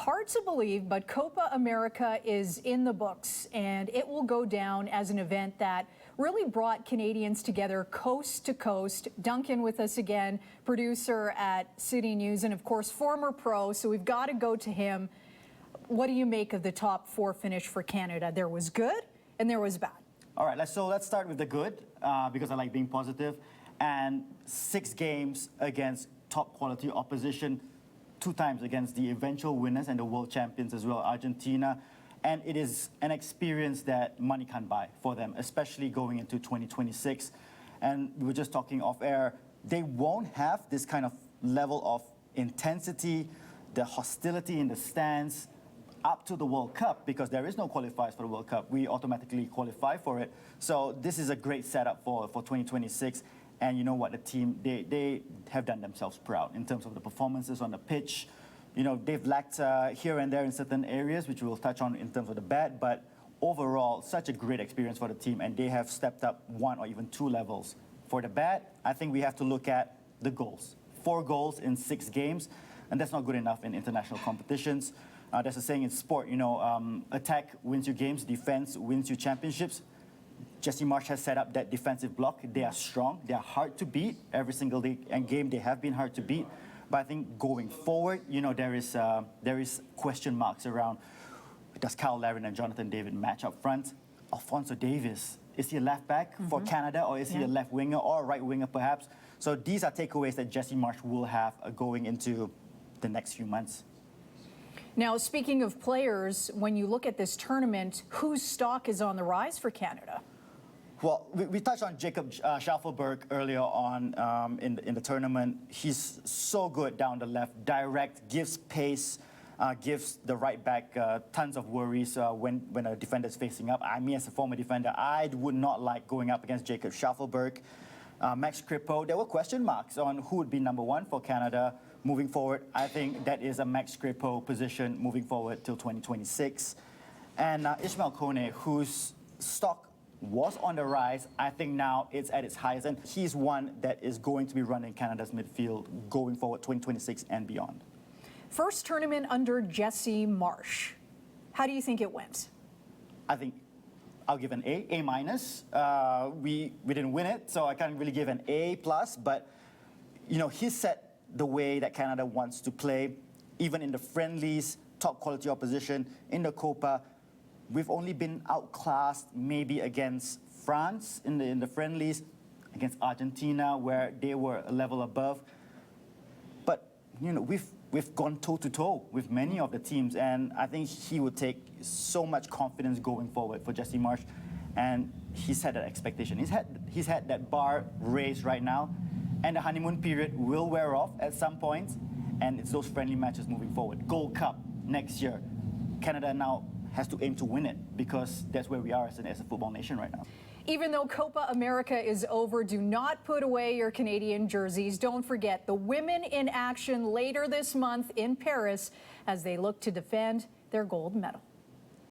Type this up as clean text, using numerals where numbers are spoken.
Hard to believe, but Copa America is in the books, and it will go down as an event that really brought Canadians together coast to coast. Duncan with us again, producer at City News, and of course, former pro, so we've got to go to him. What do you make of the top four finish for Canada? There was good and there was bad. All right, let's start with the good, because I like being positive. And 6 games against top quality opposition, 2 times against the eventual winners and the world champions as well, Argentina. And it is an experience that money can't buy for them, especially going into 2026. And we were just talking off air, they won't have this kind of level of intensity, the hostility in the stands up to the World Cup, because there is no qualifiers for the World Cup. We automatically qualify for it. So this is a great setup for 2026. And you know what, the team, they have done themselves proud in terms of the performances on the pitch. You know, they've lacked here and there in certain areas, which we'll touch on in terms of the bad, but overall, such a great experience for the team, and they have stepped up 1 or even 2 levels. For the bad, I think we have to look at the goals. 4 goals in 6 games, and that's not good enough in international competitions. There's a saying in sport, you know, attack wins you games, defense wins you championships. Jesse Marsch has set up that defensive block. They are strong. They are hard to beat. Every single day and game they have been hard to beat. But I think going forward, you know, there is question marks around, does Kyle Larin and Jonathan David match up front? Alfonso Davis, is he a left back for Canada, or is he a left winger or a right winger perhaps? So these are takeaways that Jesse Marsch will have going into the next few months. Now, speaking of players, when you look at this tournament, whose stock is on the rise for Canada? Well, we touched on Jacob Schaffelberg earlier on in the tournament. He's so good down the left, direct, gives pace, gives the right back tons of worries when a defender is facing up. I mean, as a former defender, I would not like going up against Jacob Schaffelberg. Max Kripo, there were question marks on who would be number 1 for Canada moving forward. I think that is a Max Kripo position moving forward till 2026. And Ismail Kone, whose stock was on the rise, I think now it's at its highest, and he's one that is going to be running Canada's midfield going forward 2026 and beyond. First tournament under Jesse Marsch. How do you think it went? I think I'll give an A minus. We didn't win it, so I can't really give an A plus, but you know, he set the way that Canada wants to play, even in the friendlies, top quality opposition, in the Copa. We've only been outclassed maybe against France in the friendlies, against Argentina, where they were a level above. But you know, we've gone toe-to-toe with many of the teams, and I think he would take so much confidence going forward for Jesse Marsch, and he's had that expectation. He's had that bar raised right now, and the honeymoon period will wear off at some point, and it's those friendly matches moving forward. Gold Cup next year. Canada now has to aim to win it, because that's where we are as a football nation right now. Even though Copa America is over, do not put away your Canadian jerseys. Don't forget the women in action later this month in Paris as they look to defend their gold medal.